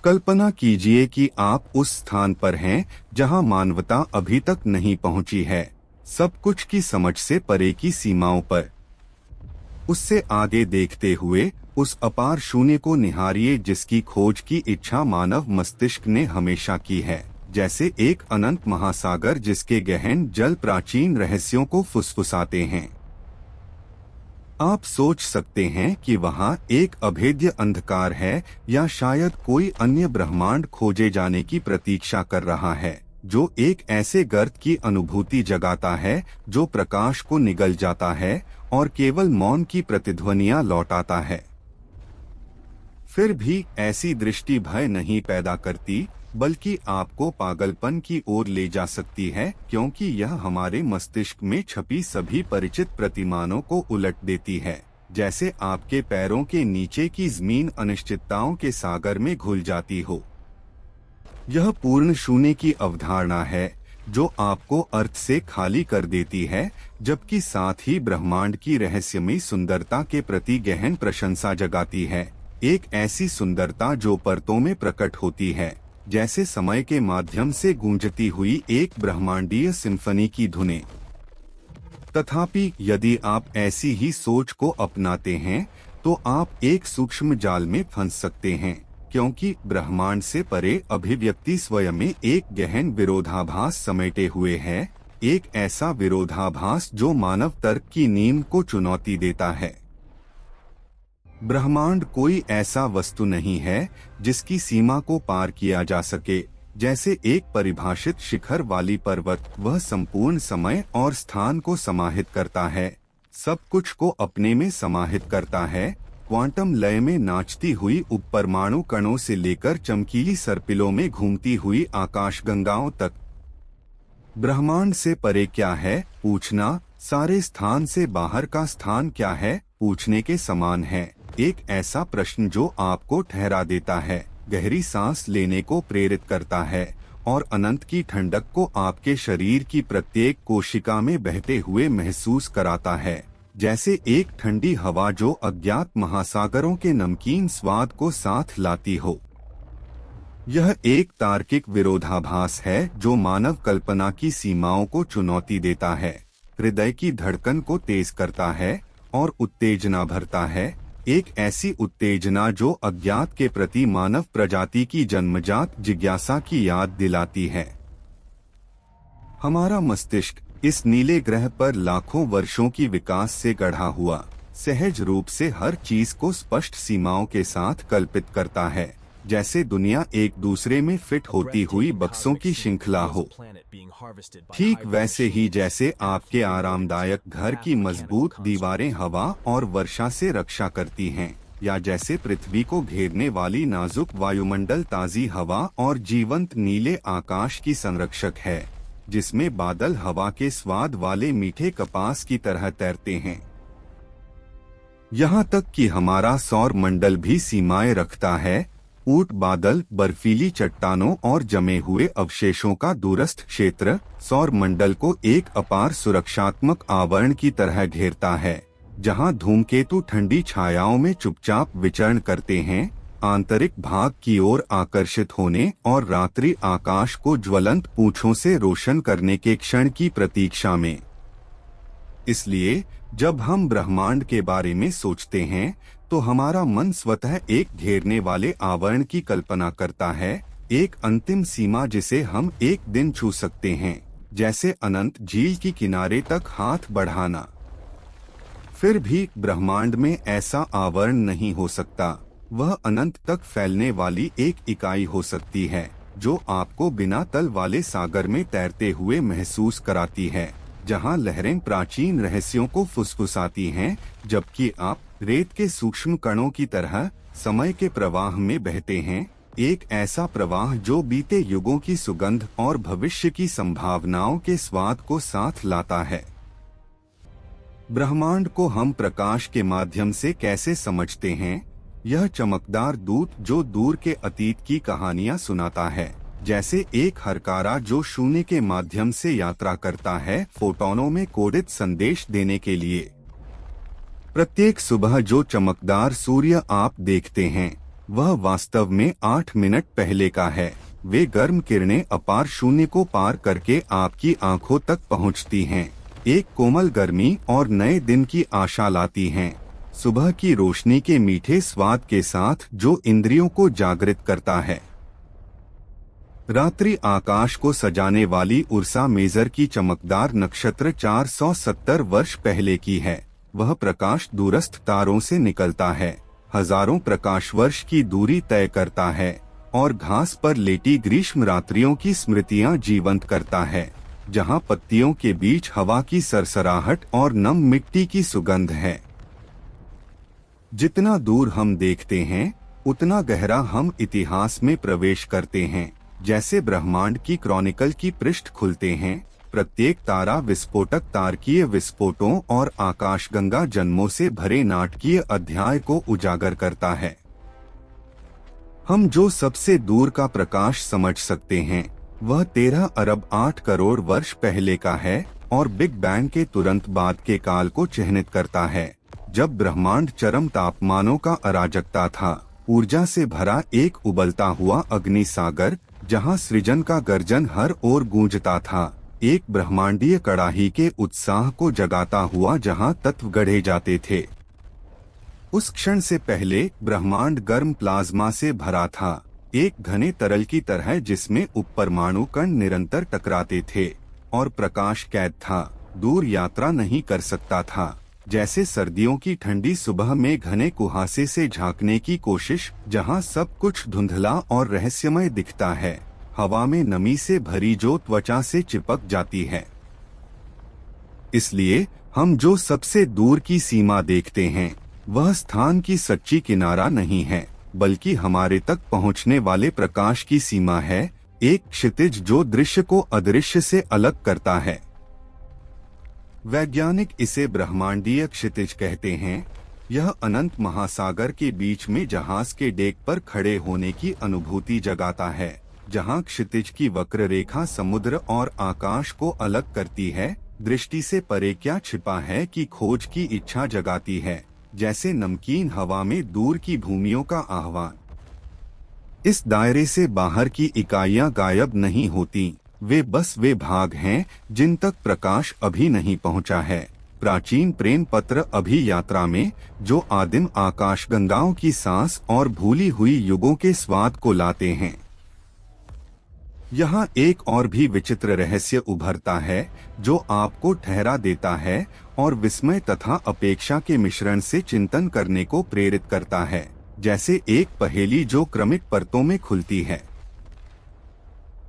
कल्पना कीजिए कि आप उस स्थान पर हैं जहां मानवता अभी तक नहीं पहुंची है, सब कुछ की समझ से परे की सीमाओं पर। उससे आगे देखते हुए उस अपार शून्य को निहारिए जिसकी खोज की इच्छा मानव मस्तिष्क ने हमेशा की है, जैसे एक अनंत महासागर जिसके गहन जल प्राचीन रहस्यों को फुसफुसाते हैं। आप सोच सकते हैं कि वहाँ एक अभेद्य अंधकार है या शायद कोई अन्य ब्रह्मांड खोजे जाने की प्रतीक्षा कर रहा है, जो एक ऐसे गर्त की अनुभूति जगाता है जो प्रकाश को निगल जाता है और केवल मौन की प्रतिध्वनियां लौटाता है। फिर भी ऐसी दृष्टि भय नहीं पैदा करती, बल्कि आपको पागलपन की ओर ले जा सकती है, क्योंकि यह हमारे मस्तिष्क में छपी सभी परिचित प्रतिमानों को उलट देती है, जैसे आपके पैरों के नीचे की जमीन अनिश्चितताओं के सागर में घुल जाती हो। यह पूर्ण शून्य की अवधारणा है जो आपको अर्थ से खाली कर देती है, जबकि साथ ही ब्रह्मांड की रहस्यमयी सुंदरता के प्रति गहन प्रशंसा जगाती है। एक ऐसी सुंदरता जो परतों में प्रकट होती है, जैसे समय के माध्यम से गूंजती हुई एक ब्रह्मांडीय सिम्फनी की धुनें। तथापि यदि आप ऐसी ही सोच को अपनाते हैं तो आप एक सूक्ष्म जाल में फंस सकते हैं, क्योंकि ब्रह्मांड से परे अभिव्यक्ति स्वयं में एक गहन विरोधाभास समेटे हुए है, एक ऐसा विरोधाभास जो मानव तर्क की नींव को चुनौती देता है। ब्रह्मांड कोई ऐसा वस्तु नहीं है जिसकी सीमा को पार किया जा सके, जैसे एक परिभाषित शिखर वाली पर्वत वह संपूर्ण समय और स्थान को समाहित करता है, सब कुछ को अपने में समाहित करता है, क्वांटम लय में नाचती हुई उपपरमाणु कणों से लेकर चमकीली सर्पिलों में घूमती हुई आकाशगंगाओं तक। ब्रह्मांड से परे क्या है पूछना, सारे स्थान से बाहर का स्थान क्या है पूछने के समान है, एक ऐसा प्रश्न जो आपको ठहरा देता है, गहरी सांस लेने को प्रेरित करता है और अनंत की ठंडक को आपके शरीर की प्रत्येक कोशिका में बहते हुए महसूस कराता है, जैसे एक ठंडी हवा जो अज्ञात महासागरों के नमकीन स्वाद को साथ लाती हो। यह एक तार्किक विरोधाभास है जो मानव कल्पना की सीमाओं को चुनौती देता है, हृदय की धड़कन को तेज करता है और उत्तेजना भरता है, एक ऐसी उत्तेजना जो अज्ञात के प्रति मानव प्रजाति की जन्मजात जिज्ञासा की याद दिलाती है। हमारा मस्तिष्क इस नीले ग्रह पर लाखों वर्षों की विकास से गढ़ा हुआ सहज रूप से हर चीज को स्पष्ट सीमाओं के साथ कल्पित करता है, जैसे दुनिया एक दूसरे में फिट होती हुई बक्सों की श्रृंखला हो। ठीक वैसे ही जैसे आपके आरामदायक घर की मजबूत दीवारें हवा और वर्षा से रक्षा करती हैं, या जैसे पृथ्वी को घेरने वाली नाजुक वायुमंडल ताजी हवा और जीवंत नीले आकाश की संरक्षक है, जिसमें बादल हवा के स्वाद वाले मीठे कपास की तरह तैरते हैं। यहाँ तक कि हमारा सौर मंडल भी सीमाएं रखता है, ऊंट बादल, बर्फीली चट्टानों और जमे हुए अवशेषों का दूरस्थ क्षेत्र सौर मंडल को एक अपार सुरक्षात्मक आवरण की तरह घेरता है, जहां धूमकेतु ठंडी छायाओं में चुपचाप विचरण करते हैं, आंतरिक भाग की ओर आकर्षित होने और रात्रि आकाश को ज्वलंत पूंछों से रोशन करने के क्षण की प्रतीक्षा में। इसलिए जब हम ब्रह्मांड के बारे में सोचते हैं तो हमारा मन स्वतः एक घेरने वाले आवरण की कल्पना करता है, एक अंतिम सीमा जिसे हम एक दिन छू सकते हैं, जैसे अनंत झील की किनारे तक हाथ बढ़ाना। फिर भी ब्रह्मांड में ऐसा आवरण नहीं हो सकता, वह अनंत तक फैलने वाली एक इकाई हो सकती है जो आपको बिना तल वाले सागर में तैरते हुए महसूस कराती है, जहां लहरें प्राचीन रहस्यों को फुसफुसाती हैं, जबकि आप रेत के सूक्ष्म कणों की तरह समय के प्रवाह में बहते हैं, एक ऐसा प्रवाह जो बीते युगों की सुगंध और भविष्य की संभावनाओं के स्वाद को साथ लाता है। ब्रह्मांड को हम प्रकाश के माध्यम से कैसे समझते हैं? यह चमकदार दूत जो दूर के अतीत की कहानियां सुनाता है, जैसे एक हरकारा जो शून्य के माध्यम से यात्रा करता है फोटोनों में कोडित संदेश देने के लिए। प्रत्येक सुबह जो चमकदार सूर्य आप देखते हैं, वह वास्तव में 8 मिनट पहले का है। वे गर्म किरणें अपार शून्य को पार करके आपकी आंखों तक पहुंचती हैं, एक कोमल गर्मी और नए दिन की आशा लाती हैं। सुबह की रोशनी के मीठे स्वाद के साथ जो इंद्रियों को जागृत करता है। रात्रि आकाश को सजाने वाली उर्सा मेजर की चमकदार नक्षत्र 470 वर्ष पहले की है। वह प्रकाश दूरस्थ तारों से निकलता है, हजारों प्रकाश वर्ष की दूरी तय करता है और घास पर लेटी ग्रीष्म रात्रियों की स्मृतियां जीवंत करता है, जहां पत्तियों के बीच हवा की सरसराहट और नम मिट्टी की सुगंध है। जितना दूर हम देखते हैं, उतना गहरा हम इतिहास में प्रवेश करते हैं। जैसे ब्रह्मांड की क्रॉनिकल की पृष्ठ खुलते हैं, प्रत्येक तारा विस्फोटक तारकीय विस्फोटों और आकाशगंगा जन्मों से भरे नाटकीय अध्याय को उजागर करता है। हम जो सबसे दूर का प्रकाश समझ सकते हैं, वह 13 अरब 8 करोड़ वर्ष पहले का है और बिग बैंग के तुरंत बाद के काल को चिह्नित करता है, जब ब्रह्मांड चरम तापमानों का अराजकता था, ऊर्जा से भरा एक उबलता हुआ अग्नि सागर, जहां सृजन का गर्जन हर ओर गूंजता था, एक ब्रह्मांडीय कड़ाही के उत्साह को जगाता हुआ जहां तत्व गढ़े जाते थे। उस क्षण से पहले ब्रह्मांड गर्म प्लाज्मा से भरा था, एक घने तरल की तरह जिसमें उपपरमाणु कण निरंतर टकराते थे और प्रकाश कैद था, दूर यात्रा नहीं कर सकता था। जैसे सर्दियों की ठंडी सुबह में घने कुहासे से झांकने की कोशिश, जहां सब कुछ धुंधला और रहस्यमय दिखता है, हवा में नमी से भरी जो त्वचा से चिपक जाती है। इसलिए हम जो सबसे दूर की सीमा देखते हैं, वह स्थान की सच्ची किनारा नहीं है, बल्कि हमारे तक पहुंचने वाले प्रकाश की सीमा है, एक क्षितिज जो दृश्य को अदृश्य से अलग करता है। वैज्ञानिक इसे ब्रह्मांडीय क्षितिज कहते हैं। यह अनंत महासागर के बीच में जहाज के डेक पर खड़े होने की अनुभूति जगाता है, जहां क्षितिज की वक्र रेखा समुद्र और आकाश को अलग करती है। दृष्टि से परे क्या छिपा है कि खोज की इच्छा जगाती है, जैसे नमकीन हवा में दूर की भूमियों का आह्वान। इस दायरे से बाहर की इकाइयां गायब नहीं होती, वे भाग हैं जिन तक प्रकाश अभी नहीं पहुंचा है। प्राचीन प्रेम पत्र अभी यात्रा में, जो आदिम आकाशगंगाओं की सांस और भूली हुई युगों के स्वाद को लाते हैं। यहाँ एक और भी विचित्र रहस्य उभरता है, जो आपको ठहरा देता है और विस्मय तथा अपेक्षा के मिश्रण से चिंतन करने को प्रेरित करता है, जैसे एक पहेली जो क्रमिक परतों में खुलती है।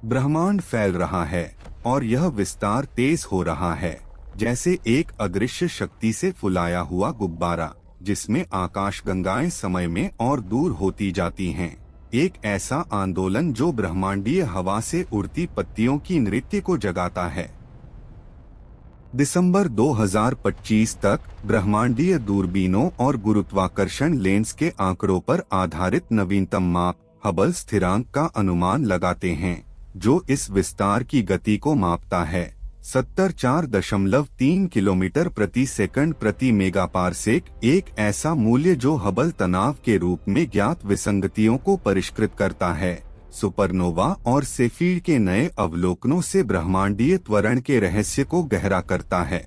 ब्रह्मांड फैल रहा है और यह विस्तार तेज हो रहा है, जैसे एक अदृश्य शक्ति से फुलाया हुआ गुब्बारा, जिसमें आकाशगंगाएं समय में और दूर होती जाती हैं। एक ऐसा आंदोलन जो ब्रह्मांडीय हवा से उड़ती पत्तियों की नृत्य को जगाता है। दिसंबर 2025 तक ब्रह्मांडीय दूरबीनों और गुरुत्वाकर्षण लेंस के आंकड़ों पर आधारित नवीनतम माप हबल स्थिरांक का अनुमान लगाते हैं, जो इस विस्तार की गति को मापता है। 74.3 किलोमीटर प्रति सेकंड प्रति मेगापारसेक, एक ऐसा मूल्य जो हबल तनाव के रूप में ज्ञात विसंगतियों को परिष्कृत करता है। सुपरनोवा और सेफीर के नए अवलोकनों से ब्रह्मांडीय त्वरण के रहस्य को गहरा करता है।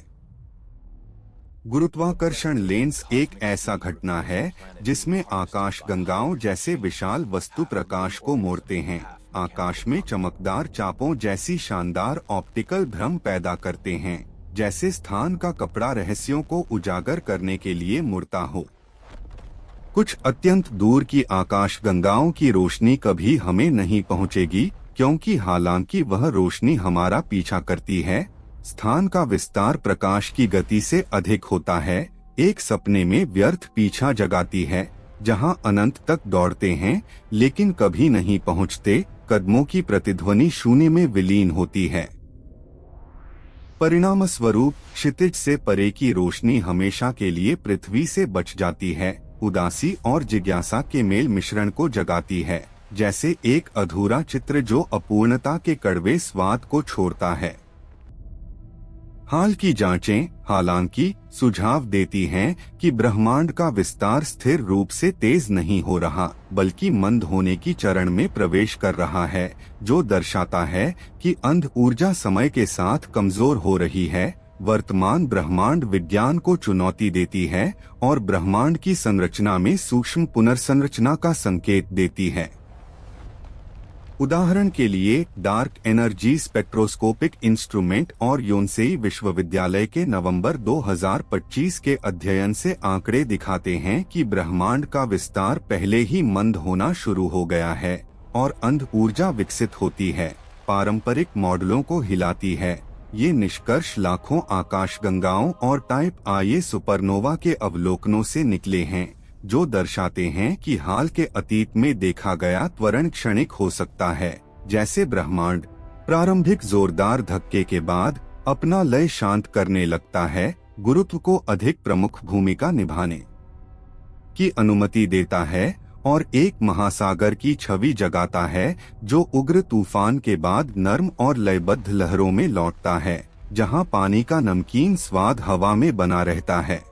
गुरुत्वाकर्षण लेंस एक ऐसा घटना है जिसमें आकाशगंगाओं जैसे विशाल वस्तु प्रकाश को मोड़ते हैं, आकाश में चमकदार चापों जैसी शानदार ऑप्टिकल भ्रम पैदा करते हैं, जैसे स्थान का कपड़ा रहस्यों को उजागर करने के लिए मुड़ता हो। कुछ अत्यंत दूर की आकाशगंगाओं की रोशनी कभी हमें नहीं पहुंचेगी, क्योंकि हालांकि वह रोशनी हमारा पीछा करती है, स्थान का विस्तार प्रकाश की गति से अधिक होता है। एक सपने में व्यर्थ पीछा जगाती है, जहां अनंत तक दौड़ते हैं लेकिन कभी नहीं पहुंचते। कदमों की प्रतिध्वनि शून्य में विलीन होती है। परिणाम स्वरूप क्षितिज से परे की रोशनी हमेशा के लिए पृथ्वी से बच जाती है, उदासी और जिज्ञासा के मेल मिश्रण को जगाती है, जैसे एक अधूरा चित्र जो अपूर्णता के कड़वे स्वाद को छोड़ता है। हाल की जांचें हालांकि सुझाव देती हैं कि ब्रह्मांड का विस्तार स्थिर रूप से तेज नहीं हो रहा बल्कि मंद होने की चरण में प्रवेश कर रहा है, जो दर्शाता है कि अंध ऊर्जा समय के साथ कमजोर हो रही है। वर्तमान ब्रह्मांड विज्ञान को चुनौती देती है और ब्रह्मांड की संरचना में सूक्ष्म पुनर्संरचना का संकेत देती है। उदाहरण के लिए डार्क एनर्जी स्पेक्ट्रोस्कोपिक इंस्ट्रूमेंट और योनसेई विश्वविद्यालय के नवंबर 2025 के अध्ययन से आंकड़े दिखाते हैं कि ब्रह्मांड का विस्तार पहले ही मंद होना शुरू हो गया है और अंध ऊर्जा विकसित होती है, पारंपरिक मॉडलों को हिलाती है। ये निष्कर्ष लाखों आकाशगंगाओं और टाइप आए सुपरनोवा के अवलोकनों से निकले हैं, जो दर्शाते हैं कि हाल के अतीत में देखा गया त्वरण क्षणिक हो सकता है। जैसे ब्रह्मांड प्रारंभिक जोरदार धक्के के बाद अपना लय शांत करने लगता है, गुरुत्व को अधिक प्रमुख भूमिका निभाने की अनुमति देता है और एक महासागर की छवि जगाता है, जो उग्र तूफान के बाद नर्म और लयबद्ध लहरों में लौटता है, जहां पानी का नमकीन स्वाद हवा में बना रहता है।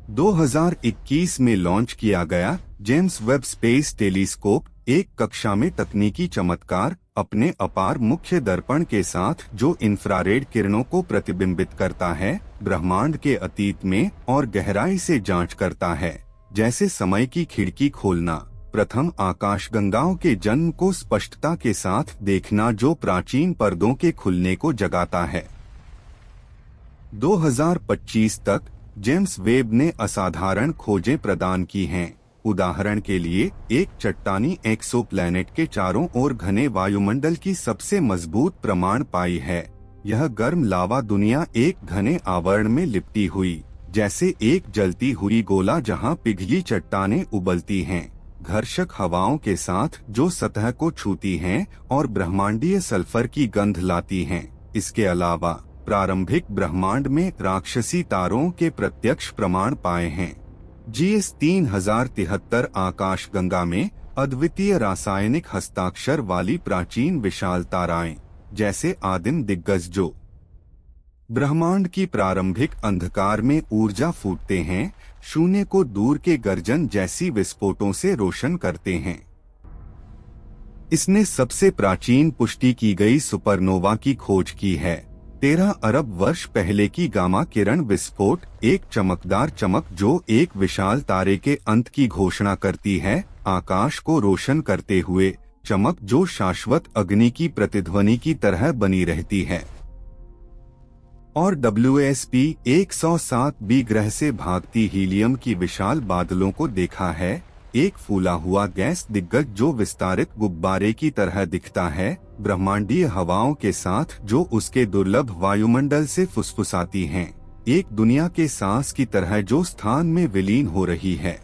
2021 में लॉन्च किया गया जेम्स वेब स्पेस टेलीस्कोप एक कक्षा में तकनीकी चमत्कार, अपने अपार मुख्य दर्पण के साथ जो इंफ्रारेड किरणों को प्रतिबिंबित करता है, ब्रह्मांड के अतीत में और गहराई से जांच करता है। जैसे समय की खिड़की खोलना, प्रथम आकाशगंगाओं के जन्म को स्पष्टता के साथ देखना, जो प्राचीन पर्दों के खुलने को जगाता है। 2025 तक जेम्स वेब ने असाधारण खोजें प्रदान की हैं। उदाहरण के लिए एक चट्टानी एक्सोप्लैनेट के चारों ओर घने वायुमंडल की सबसे मजबूत प्रमाण पाई है। यह गर्म लावा दुनिया एक घने आवरण में लिपटी हुई, जैसे एक जलती हुई गोला जहां पिघली चट्टानें उबलती हैं, घर्षक हवाओं के साथ जो सतह को छूती हैं और ब्रह्मांडीय सल्फर की गंध लाती हैं। इसके अलावा प्रारंभिक ब्रह्मांड में राक्षसी तारों के प्रत्यक्ष प्रमाण पाए हैं। GS 3073 आकाशगंगा में अद्वितीय रासायनिक हस्ताक्षर वाली प्राचीन विशाल ताराएं, जैसे आदिम दिग्गज जो ब्रह्मांड की प्रारंभिक अंधकार में ऊर्जा फूटते हैं, शून्य को दूर के गर्जन जैसी विस्फोटों से रोशन करते हैं। इसने सबसे प्राचीन पुष्टि की गई सुपरनोवा की खोज की है। 13 अरब वर्ष पहले की गामा किरण विस्फोट, एक चमकदार चमक जो एक विशाल तारे के अंत की घोषणा करती है, आकाश को रोशन करते हुए चमक जो शाश्वत अग्नि की प्रतिध्वनि की तरह बनी रहती है। और WSP 107b ग्रह से भागती हीलियम की विशाल बादलों को देखा है, एक फूला हुआ गैस दिग्गज जो विस्तारित गुब्बारे की तरह दिखता है, ब्रह्मांडीय हवाओं के साथ जो उसके दुर्लभ वायुमंडल से फुसफुसाती हैं, एक दुनिया के सांस की तरह जो स्थान में विलीन हो रही है।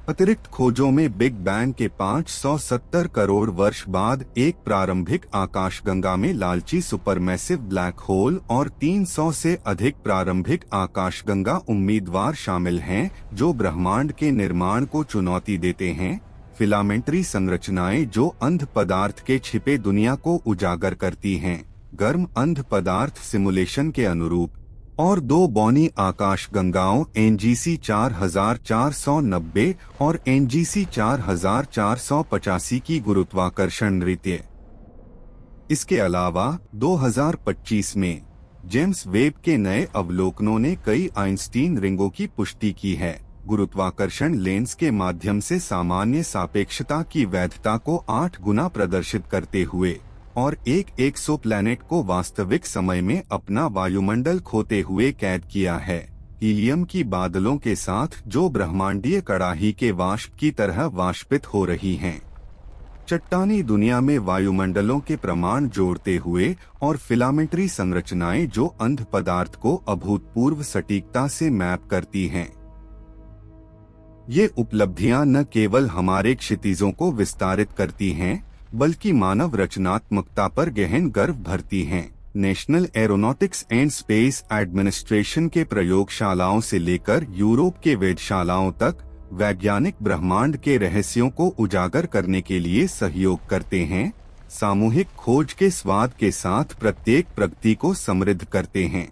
अतिरिक्त खोजों में बिग बैंग के 570 करोड़ वर्ष बाद एक प्रारंभिक आकाशगंगा में लालची सुपरमैसिव ब्लैक होल और 300 से अधिक प्रारंभिक आकाशगंगा उम्मीदवार शामिल हैं, जो ब्रह्मांड के निर्माण को चुनौती देते हैं। फिलामेंट्री संरचनाएं जो अंध पदार्थ के छिपे दुनिया को उजागर करती हैं, गर्म अंध पदार्थ सिमुलेशन के अनुरूप, और 2 बौनी आकाशगंगाओं NGC 4490 और NGC 4485 की गुरुत्वाकर्षण नृत्य। इसके अलावा 2025 में जेम्स वेब के नए अवलोकनों ने कई आइंस्टीन रिंगों की पुष्टि की है, गुरुत्वाकर्षण लेंस के माध्यम से सामान्य सापेक्षता की वैधता को 8 गुना प्रदर्शित करते हुए, और एक एक्सोप्लैनेट को वास्तविक समय में अपना वायुमंडल खोते हुए कैद किया है, हीलियम की बादलों के साथ जो ब्रह्मांडीय कड़ाही के वाष्प की तरह वाष्पित हो रही हैं। चट्टानी दुनिया में वायुमंडलों के प्रमाण जोड़ते हुए और फिलामेंट्री संरचनाएं जो अंध पदार्थ को अभूतपूर्व सटीकता से मैप करती हैं। ये उपलब्धियां न केवल हमारे क्षितिजों को विस्तारित करती हैं, बल्कि मानव रचनात्मकता पर गहन गर्व भरती हैं। National aeronautics and space administration के प्रयोगशालाओं से लेकर यूरोप के वेधशालाओं तक वैज्ञानिक ब्रह्मांड के रहस्यों को उजागर करने के लिए सहयोग करते हैं। सामूहिक खोज के स्वाद के साथ प्रत्येक प्रगति को समृद्ध करते हैं।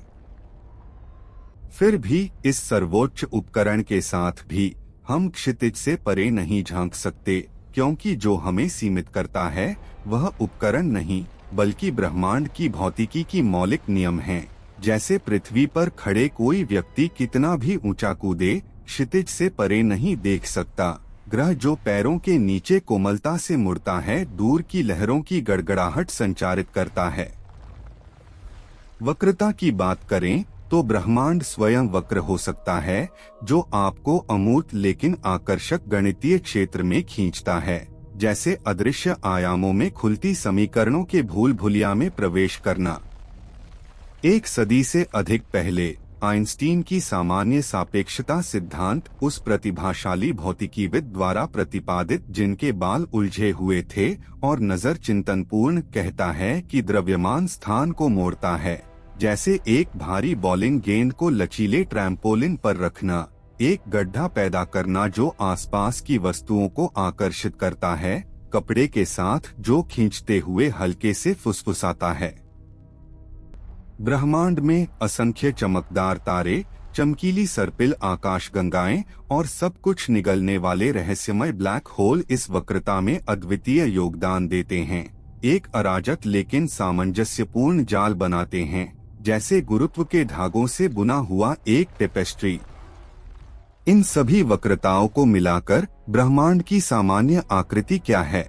फिर भी इस सर्वोच्च उपकरण के साथ भी हम क्षितिज से परे नहीं झांक सकते, क्योंकि जो हमें सीमित करता है वह उपकरण नहीं बल्कि ब्रह्मांड की भौतिकी की मौलिक नियम हैं। जैसे पृथ्वी पर खड़े कोई व्यक्ति कितना भी ऊंचा कूदे, क्षितिज से परे नहीं देख सकता। ग्रह जो पैरों के नीचे कोमलता से मुड़ता है, दूर की लहरों की गड़गड़ाहट संचारित करता है। वक्रता की बात करें तो ब्रह्मांड स्वयं वक्र हो सकता है, जो आपको अमूर्त लेकिन आकर्षक गणितीय क्षेत्र में खींचता है। जैसे अदृश्य आयामों में खुलती समीकरणों के भूल भुलिया में प्रवेश करना। एक सदी से अधिक पहले आइंस्टीन की सामान्य सापेक्षता सिद्धांत उस प्रतिभाशाली भौतिकीविद द्वारा प्रतिपादित जिनके बाल उलझे हुए थे और नजर चिंतनपूर्ण कहता है कि द्रव्यमान स्थान को मोड़ता है। जैसे एक भारी बॉलिंग गेंद को लचीले ट्रैम्पोलिन पर रखना, एक गड्ढा पैदा करना जो आसपास की वस्तुओं को आकर्षित करता है, कपड़े के साथ जो खींचते हुए हल्के से फुसफुसाता है। ब्रह्मांड में असंख्य चमकदार तारे, चमकीली सर्पिल आकाशगंगाएं और सब कुछ निगलने वाले रहस्यमय ब्लैक होल इस वक्रता में अद्वितीय योगदान देते हैं। एक अराजक लेकिन सामंजस्यपूर्ण जाल बनाते हैं, जैसे गुरुत्व के धागों से बुना हुआ एक टेपेस्ट्री। इन सभी वक्रताओं को मिलाकर ब्रह्मांड की सामान्य आकृति क्या है?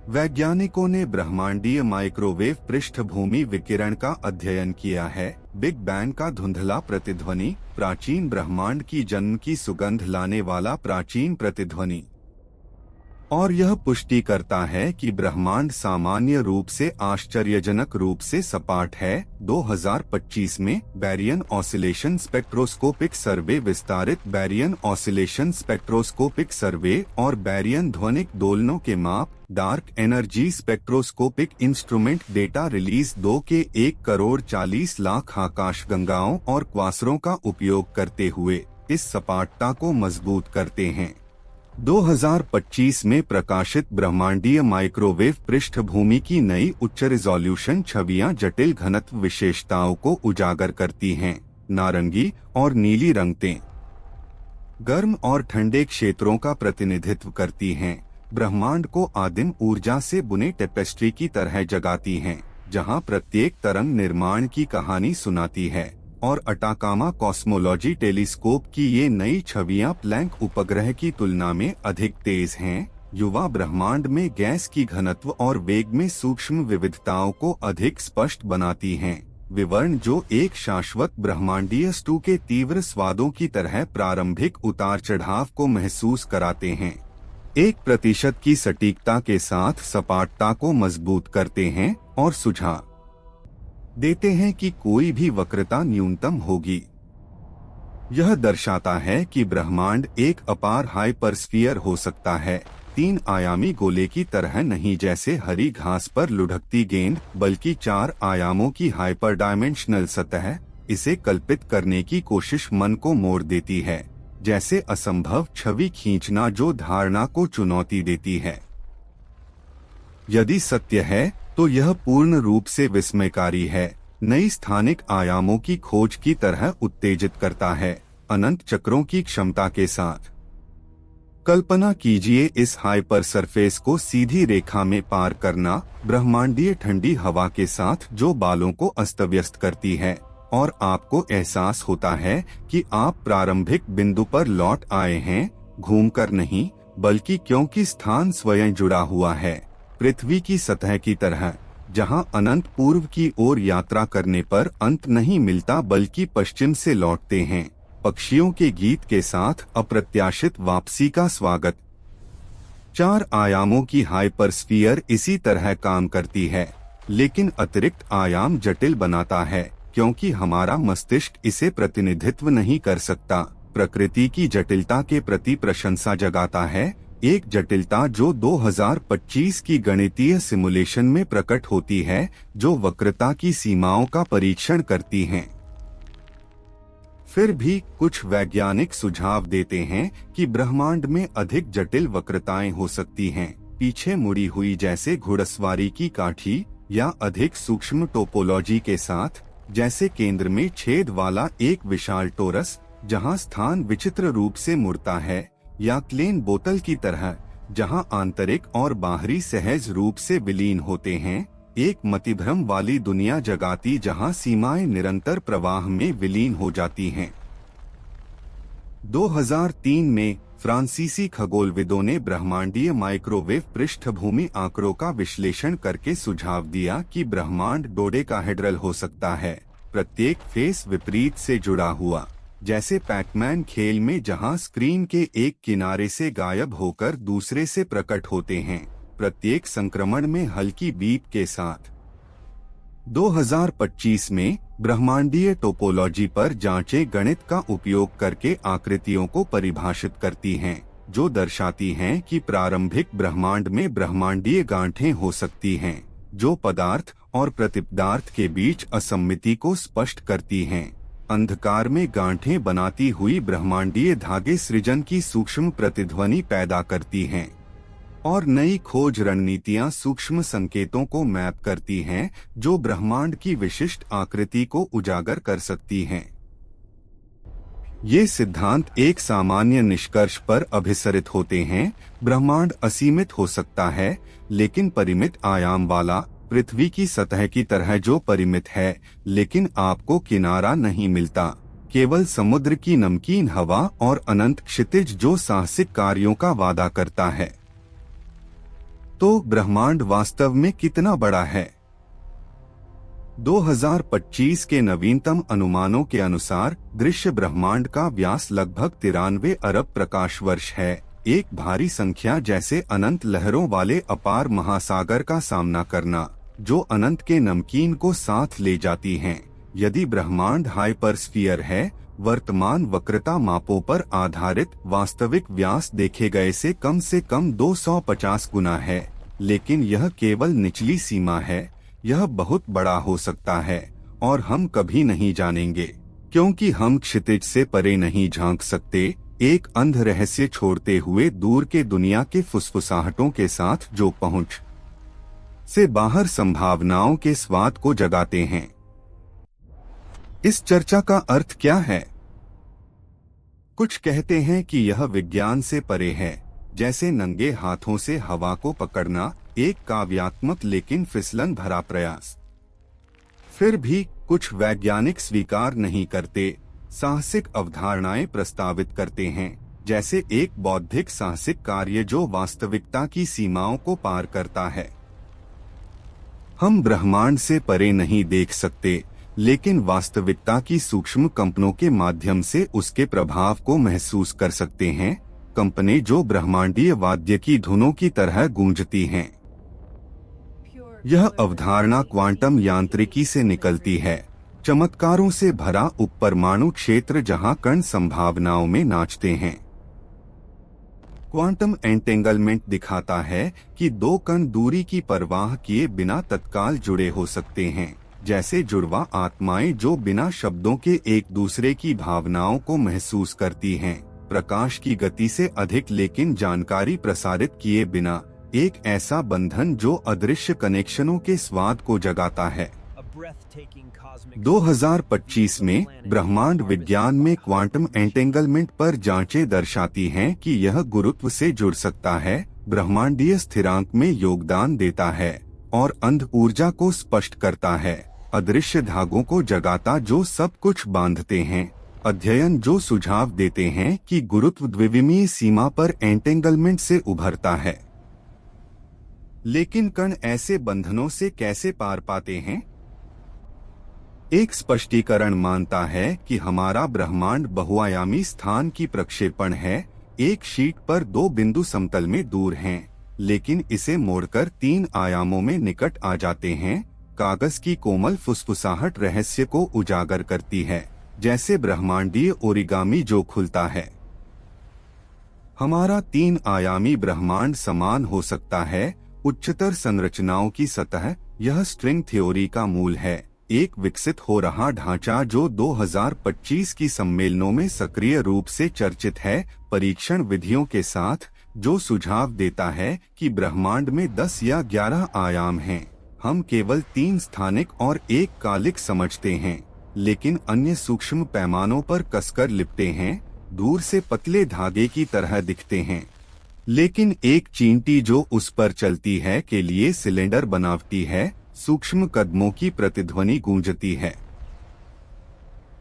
वैज्ञानिकों ने ब्रह्मांडीय माइक्रोवेव पृष्ठभूमि विकिरण का अध्ययन किया है। बिग बैंग का धुंधला प्रतिध्वनि, प्राचीन ब्रह्मांड की जन्म की सुगंध लाने वाला प्राचीन प्रतिध्वनि। और यह पुष्टि करता है कि ब्रह्मांड सामान्य रूप से आश्चर्यजनक रूप से सपाट है। 2025 में बैरियन ऑसिलेशन स्पेक्ट्रोस्कोपिक सर्वे, विस्तारित बैरियन ऑसिलेशन स्पेक्ट्रोस्कोपिक सर्वे और बैरियन ध्वनिक दोलनों के माप, dark energy spectroscopic instrument data release 2 के 1,40,00,000 आकाशगंगाओं और क्वासरों का उपयोग करते हुए इस सपाटता को मजबूत करते हैं। 2025 में प्रकाशित ब्रह्मांडीय माइक्रोवेव पृष्ठभूमि की नई उच्च रिजोल्यूशन छवियां जटिल घनत्व विशेषताओं को उजागर करती हैं। नारंगी और नीली रंगतें गर्म और ठंडे क्षेत्रों का प्रतिनिधित्व करती हैं। ब्रह्मांड को आदिम ऊर्जा से बुने टेपेस्ट्री की तरह जगाती हैं, जहां प्रत्येक तरंग निर्माण की कहानी सुनाती है। और अटाकामा कॉस्मोलॉजी टेलीस्कोप की ये नई छवियां प्लैंक उपग्रह की तुलना में अधिक तेज हैं। युवा ब्रह्मांड में गैस की घनत्व और वेग में सूक्ष्म विविधताओं को अधिक स्पष्ट बनाती हैं। विवरण जो एक शाश्वत ब्रह्मांडीय स्टू के तीव्र स्वादों की तरह प्रारंभिक उतार चढ़ाव को महसूस कराते हैं। 1% की सटीकता के साथ सपाटता को मजबूत करते हैं और सुझाव देते हैं कि कोई भी वक्रता न्यूनतम होगी। यह दर्शाता है कि ब्रह्मांड एक अपार हाइपरस्फीयर हो सकता है, 3 आयामी गोले की तरह नहीं जैसे हरी घास पर लुढ़कती गेंद, बल्कि 4 आयामों की हाइपर डायमेंशनल सतह। इसे कल्पित करने की कोशिश मन को मोड़ देती है, जैसे असंभव छवि खींचना जो धारणा को चुनौती देती है। यदि सत्य है तो यह पूर्ण रूप से विस्मयकारी है, नई स्थानिक आयामों की खोज की तरह उत्तेजित करता है, अनंत चक्रों की क्षमता के साथ। कल्पना कीजिए इस हाइपर सरफेस को सीधी रेखा में पार करना, ब्रह्मांडीय ठंडी हवा के साथ जो बालों को अस्तव्यस्त करती है, और आपको एहसास होता है कि आप प्रारंभिक बिंदु पर लौट आए हैं, घूमकर नहीं, बल्कि क्योंकि स्थान स्वयं जुड़ा हुआ है, पृथ्वी की सतह की तरह, जहां अनंत पूर्व की ओर यात्रा करने पर अंत नहीं मिलता बल्कि पश्चिम से लौटते हैं। पक्षियों के गीत के साथ अप्रत्याशित वापसी का स्वागत। 4 आयामों की हाइपरस्फीयर इसी तरह काम करती है, लेकिन अतिरिक्त आयाम जटिल बनाता है, क्योंकि हमारा मस्तिष्क इसे प्रतिनिधित्व नहीं कर सकता। प्रकृति की जटिलता के प्रति प्रशंसा जगाता है, एक जटिलता जो 2025 की गणितीय सिमुलेशन में प्रकट होती है, जो वक्रता की सीमाओं का परीक्षण करती हैं। फिर भी कुछ वैज्ञानिक सुझाव देते हैं कि ब्रह्मांड में अधिक जटिल वक्रताएं हो सकती हैं। पीछे मुड़ी हुई जैसे घुड़सवारी की काठी, या अधिक सूक्ष्म टोपोलॉजी के साथ, जैसे केंद्र में छेद वाला एक विशाल टोरस जहां स्थान विचित्र रूप से मुड़ता है, या क्लेन बोतल की तरह जहां आंतरिक और बाहरी सहज रूप से विलीन होते हैं। एक मतिभ्रम वाली दुनिया जगाती जहां सीमाएं निरंतर प्रवाह में विलीन हो जाती हैं। 2003 में फ्रांसीसी खगोलविदों ने ब्रह्मांडीय माइक्रोवेव पृष्ठभूमि आंकड़ों का विश्लेषण करके सुझाव दिया कि ब्रह्मांड डोडेकाहेड्रल हो सकता है, प्रत्येक फेस विपरीत से जुड़ा हुआ, जैसे पैकमैन खेल में जहां स्क्रीन के एक किनारे से गायब होकर दूसरे से प्रकट होते हैं, प्रत्येक संक्रमण में हल्की बीप के साथ। 2025 में ब्रह्मांडीय टोपोलॉजी पर जांचें गणित का उपयोग करके आकृतियों को परिभाषित करती हैं, जो दर्शाती हैं कि प्रारंभिक ब्रह्मांड में ब्रह्मांडीय गांठें हो सकती हैं, जो पदार्थ और प्रतिपदार्थ के बीच असम्मिति को स्पष्ट करती हैं। अंधकार में गांठें बनाती हुई ब्रह्मांडीय धागे सृजन की सूक्ष्म प्रतिध्वनि पैदा करती हैं, और नई खोज रणनीतियां सूक्ष्म संकेतों को मैप करती हैं जो ब्रह्मांड की विशिष्ट आकृति को उजागर कर सकती हैं। ये सिद्धांत एक सामान्य निष्कर्ष पर अभिसरित होते हैं, ब्रह्मांड असीमित हो सकता है, लेकिन परिमित आयाम वाला, पृथ्वी की सतह की तरह जो परिमित है, लेकिन आपको किनारा नहीं मिलता, केवल समुद्र की नमकीन हवा और अनंत क्षितिज जो साहसिक कार्यों का वादा करता है। तो ब्रह्मांड वास्तव में कितना बड़ा है? 2025 के नवीनतम अनुमानों के अनुसार दृश्य ब्रह्मांड का व्यास लगभग 93 अरब प्रकाश वर्ष है, एक भारी संख्या जैसे अनंत लहरों वाले अपार महासागर का सामना करना, जो अनंत के नमकीन को साथ ले जाती हैं। यदि ब्रह्मांड हाइपरस्फीयर है, वर्तमान वक्रता मापों पर आधारित वास्तविक व्यास देखे गए से कम 250 गुना है, लेकिन यह केवल निचली सीमा है। यह बहुत बड़ा हो सकता है और हम कभी नहीं जानेंगे, क्योंकि हम क्षितिज से परे नहीं झांक सकते, एक अंध रहस्य छोड़ते हुए दूर के दुनिया के फुसफुसाहटों के साथ जो पहुंच से बाहर संभावनाओं के स्वाद को जगाते हैं। इस चर्चा का अर्थ क्या है? कुछ कहते हैं कि यह विज्ञान से परे है, जैसे नंगे हाथों से हवा को पकड़ना, एक काव्यात्मक लेकिन फिसलन भरा प्रयास। फिर भी कुछ वैज्ञानिक स्वीकार नहीं करते, साहसिक अवधारणाएं प्रस्तावित करते हैं, जैसे एक बौद्धिक साहसिक कार्य जो वास्तविकता की सीमाओं को पार करता है। हम ब्रह्मांड से परे नहीं देख सकते, लेकिन वास्तविकता की सूक्ष्म कंपनों के माध्यम से उसके प्रभाव को महसूस कर सकते हैं, कंपनें जो ब्रह्मांडीय वाद्य की धुनों की तरह गूंजती हैं। यह अवधारणा क्वांटम यांत्रिकी से निकलती है, चमत्कारों से भरा उपपरमाणु क्षेत्र जहां कण संभावनाओं में नाचते हैं। क्वांटम एंटेंगलमेंट दिखाता है कि दो कण दूरी की परवाह किए बिना तत्काल जुड़े हो सकते हैं, जैसे जुड़वा आत्माएं जो बिना शब्दों के एक दूसरे की भावनाओं को महसूस करती हैं, प्रकाश की गति से अधिक लेकिन जानकारी प्रसारित किए बिना, एक ऐसा बंधन जो अदृश्य कनेक्शनों के स्वाद को जगाता है। 2025 में ब्रह्मांड विज्ञान में क्वांटम एंटेंगलमेंट पर जांचें दर्शाती हैं कि यह गुरुत्व से जुड़ सकता है, ब्रह्मांडीय स्थिरांक में योगदान देता है और अंध ऊर्जा को स्पष्ट करता है, अदृश्य धागों को जगाता जो सब कुछ बांधते हैं। अध्ययन जो सुझाव देते हैं कि गुरुत्व द्विविमीय सीमा पर एंटेंगलमेंट से उभरता है। लेकिन कण ऐसे बंधनों से कैसे पार पाते हैं? एक स्पष्टीकरण मानता है कि हमारा ब्रह्मांड बहुआयामी स्थान की प्रक्षेपण है, एक शीट पर दो बिंदु समतल में दूर हैं, लेकिन इसे मोड़कर 3 आयामों में निकट आ जाते हैं। कागज की कोमल फुसफुसाहट रहस्य को उजागर करती है, जैसे ब्रह्मांडीय ओरिगामी जो खुलता है। हमारा 3 आयामी ब्रह्मांड समान हो सकता है, उच्चतर संरचनाओं की सतह, यह स्ट्रिंग थ्योरी का मूल है, एक विकसित हो रहा ढांचा जो 2025 की सम्मेलनों में सक्रिय रूप से चर्चित है, परीक्षण विधियों के साथ जो सुझाव देता है कि ब्रह्मांड में 10 या 11 आयाम हैं। हम केवल 3 स्थानिक और 1 कालिक समझते हैं, लेकिन अन्य सूक्ष्म पैमानों पर कसकर लिपटे हैं, दूर से पतले धागे की तरह दिखते हैं। लेकिन एक चींटी जो उस पर चलती है के लिए सिलेंडर बनावटी है, सूक्ष्म कदमों की प्रतिध्वनि गूंजती है।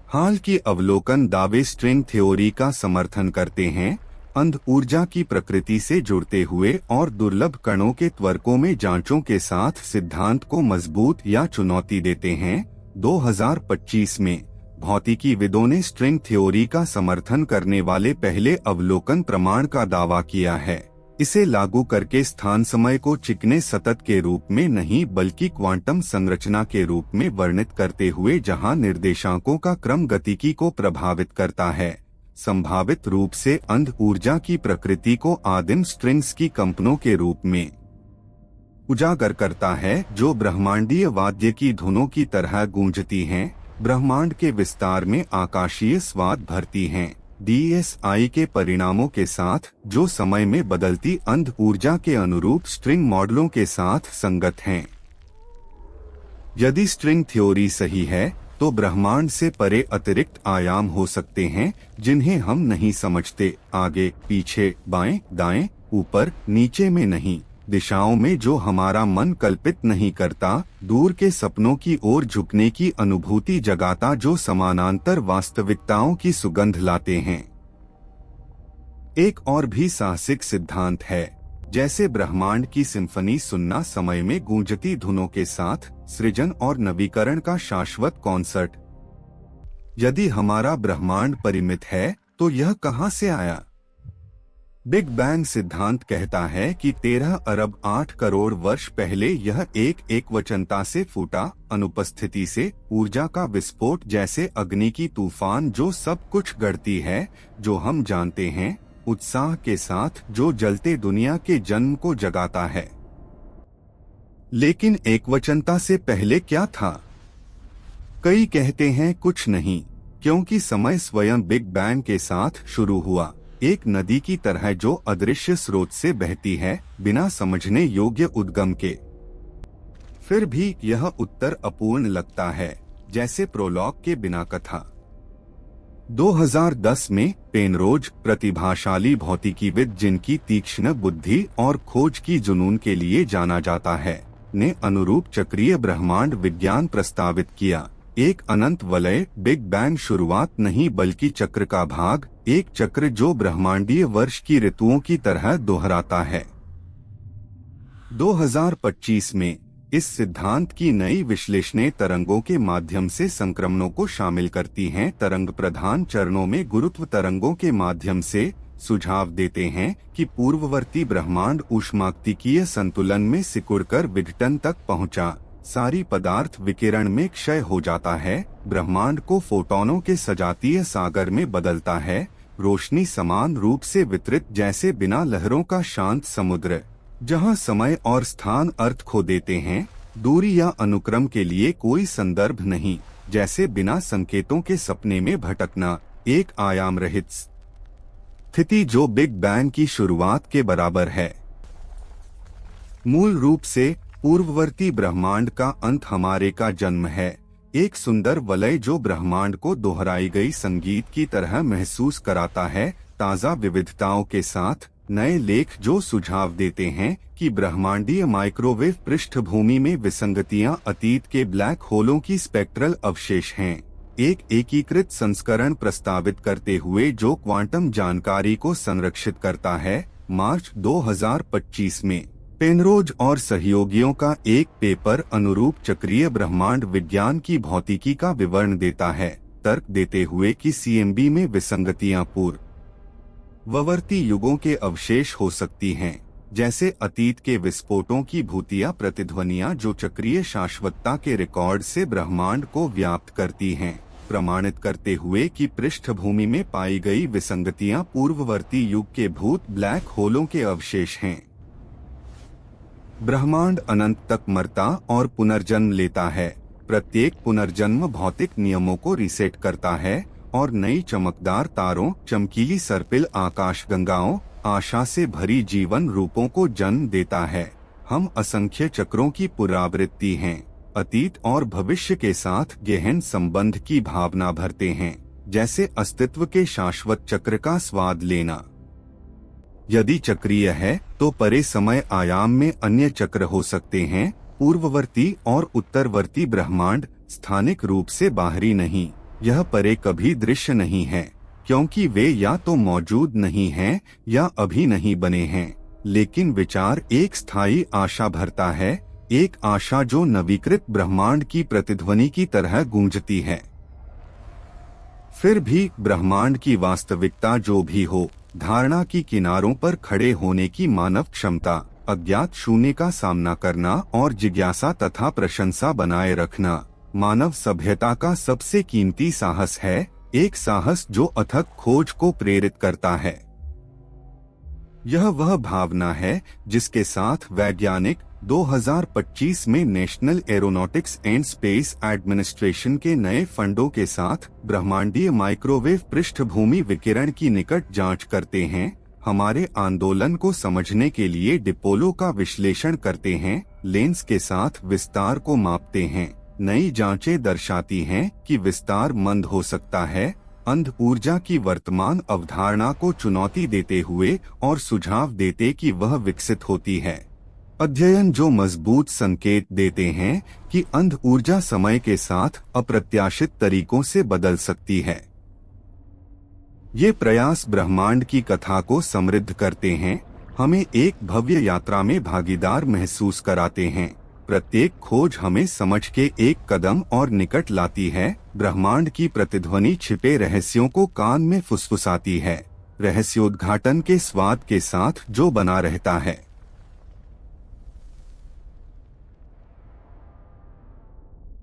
हाल की अवलोकन दावे स्ट्रिंग थ्योरी का समर्थन करते हैं, अंध ऊर्जा की प्रकृति से जुड़ते हुए और दुर्लभ कणों के त्वरकों में जांचों के साथ सिद्धांत को मजबूत या चुनौती देते हैं। 2025 में भौतिकीविदों ने स्ट्रिंग थ्योरी का समर्थन करने वाले पहले अवलोकन प्रमाण का दावा किया है। इसे लागू करके स्थान समय को चिकने सतत के रूप में नहीं बल्कि क्वांटम संरचना के रूप में वर्णित करते हुए, जहां निर्देशांकों का क्रम गतिकी को प्रभावित करता है, संभावित रूप से अंध ऊर्जा की प्रकृति को आदिम स्ट्रिंग्स की कंपनों के रूप में उजागर करता है, जो ब्रह्मांडीय वाद्य की धुनों की तरह गूंजती हैं, ब्रह्मांड के विस्तार में आकाशीय स्वाद भरती हैं। DSI के परिणामों के साथ, जो समय में बदलती अंध ऊर्जा के अनुरूप स्ट्रिंग मॉडलों के साथ संगत हैं। यदि स्ट्रिंग थ्योरी सही है, तो ब्रह्मांड से परे अतिरिक्त आयाम हो सकते हैं जिन्हें हम नहीं समझते, आगे, पीछे, बाएं, दाएं, ऊपर, नीचे में नहीं, दिशाओं में जो हमारा मन कल्पित नहीं करता, दूर के सपनों की ओर झुकने की अनुभूति जगाता, जो समानांतर वास्तविकताओं की सुगंध लाते हैं। एक और भी साहसिक सिद्धांत है, जैसे ब्रह्मांड की सिम्फनी सुनना, समय में गूंजती धुनों के साथ सृजन और नवीकरण का शाश्वत कॉन्सर्ट। यदि हमारा ब्रह्मांड परिमित है, तो यह कहां से आया? बिग बैंग सिद्धांत कहता है कि 13 अरब 8 करोड़ वर्ष पहले यह एक एकवचनता से फूटा, अनुपस्थिति से ऊर्जा का विस्फोट जैसे अग्नि की तूफान जो सब कुछ गढ़ती है, जो हम जानते हैं, उत्साह के साथ जो जलते दुनिया के जन्म को जगाता है। लेकिन एकवचनता से पहले क्या था? कई कहते हैं कुछ नहीं, क्योंकि समय स्वयं बिग बैंग के साथ शुरू हुआ, एक नदी की तरह जो अदृश्य स्रोत से बहती है, बिना समझने योग्य उद्गम के। फिर भी यह उत्तर अपूर्ण लगता है, जैसे प्रोलॉग के बिना कथा। 2010 में पेनरोज, प्रतिभाशाली भौतिकीविद जिनकी तीक्ष्ण बुद्धि और खोज की जुनून के लिए जाना जाता है, ने अनुरूप चक्रीय ब्रह्मांड विज्ञान प्रस्तावित किया। एक अनंत वलय, बिग बैंग शुरुआत नहीं बल्कि चक्र का भाग, एक चक्र जो ब्रह्मांडीय वर्ष की ऋतुओं की तरह दोहराता है। 2025 में इस सिद्धांत की नई विश्लेषणें तरंगों के माध्यम से संक्रमणों को शामिल करती हैं। तरंग प्रधान चरणों में गुरुत्व तरंगों के माध्यम से सुझाव देते हैं कि पूर्ववर्ती ब्रह्मांड ऊष्मागतिकीय संतुलन में सिकुड़कर विघटन तक पहुंचा, सारी पदार्थ विकिरण में क्षय हो जाता है, ब्रह्मांड को फोटोनों के सजातीय सागर में बदलता है, रोशनी समान रूप से वितरित जैसे बिना लहरों का शांत समुद्र, जहां समय और स्थान अर्थ खो देते हैं, दूरी या अनुक्रम के लिए कोई संदर्भ नहीं, जैसे बिना संकेतों के सपने में भटकना, एक आयाम रहित स्थिति जो बिग बैंग की शुरुआत के बराबर है। मूल रूप से पूर्ववर्ती ब्रह्मांड का अंत हमारे का जन्म है, एक सुंदर वलय जो ब्रह्मांड को दोहराई गई संगीत की तरह महसूस कराता है, ताज़ा विविधताओं के साथ। नए लेख जो सुझाव देते हैं कि ब्रह्मांडीय माइक्रोवेव पृष्ठभूमि में विसंगतियां अतीत के ब्लैक होलों की स्पेक्ट्रल अवशेष हैं, एक एकीकृत संस्करण प्रस्तावित करते हुए जो क्वांटम जानकारी को संरक्षित करता है। मार्च 2025 में पेनरोज और सहयोगियों का एक पेपर अनुरूप चक्रीय ब्रह्मांड विज्ञान की भौतिकी का विवरण देता है, तर्क देते हुए कि CMB में विसंगतियां पूर्ववर्ती युगों के अवशेष हो सकती हैं, जैसे अतीत के विस्फोटों की भूतिया प्रतिध्वनियां जो चक्रीय शाश्वतता के रिकॉर्ड से ब्रह्मांड को व्याप्त करती हैं, प्रमाणित करते हुए कि पृष्ठभूमि में पाई गई विसंगतियां पूर्ववर्ती युग के भूत ब्लैक होलों के अवशेष हैं। ब्रह्मांड अनंत तक मरता और पुनर्जन्म लेता है, प्रत्येक पुनर्जन्म भौतिक नियमों को रीसेट करता है और नई चमकदार तारों, चमकीली सर्पिल आकाशगंगाओं आशा से भरी जीवन रूपों को जन्म देता है। हम असंख्य चक्रों की पुनरावृत्ति हैं, अतीत और भविष्य के साथ गहन संबंध की भावना भरते हैं, जैसे अस्तित्व के शाश्वत चक्र का स्वाद लेना। यदि चक्रीय है तो परे समय आयाम में अन्य चक्र हो सकते हैं। पूर्ववर्ती और उत्तरवर्ती ब्रह्मांड स्थानिक रूप से बाहरी नहीं, यह परे कभी दृश्य नहीं है, क्योंकि वे या तो मौजूद नहीं हैं या अभी नहीं बने हैं। लेकिन विचार एक स्थायी आशा भरता है, एक आशा जो नवीकृत ब्रह्मांड की प्रतिध्वनि की तरह गूंजती है। फिर भी ब्रह्मांड की वास्तविकता जो भी हो, धारणा की किनारों पर खड़े होने की मानव क्षमता, अज्ञात शून्य का सामना करना और जिज्ञासा तथा प्रशंसा बनाए रखना मानव सभ्यता का सबसे कीमती साहस है, एक साहस जो अथक खोज को प्रेरित करता है। यह वह भावना है जिसके साथ वैज्ञानिक 2025 में national aeronautics and space administration के नए फंडों के साथ ब्रह्मांडीय माइक्रोवेव पृष्ठभूमि विकिरण की निकट जांच करते हैं, हमारे आंदोलन को समझने के लिए डिपोलो का विश्लेषण करते हैं, लेंस के साथ विस्तार को मापते हैं। नई जांचें दर्शाती हैं कि विस्तार मंद हो सकता है, अंध ऊर्जा की वर्तमान अवधारणा को चुनौती देते हुए और सुझाव देते कि वह विकसित होती है। अध्ययन जो मजबूत संकेत देते हैं कि अंध ऊर्जा समय के साथ अप्रत्याशित तरीकों से बदल सकती है। ये प्रयास ब्रह्मांड की कथा को समृद्ध करते हैं, हमें एक भव्य यात्रा में भागीदार महसूस कराते हैं। प्रत्येक खोज हमें समझ के एक कदम और निकट लाती है। ब्रह्मांड की प्रतिध्वनि छिपे रहस्यों को कान में फुसफुसाती है, रहस्योद्घाटन के स्वाद के साथ जो बना रहता है।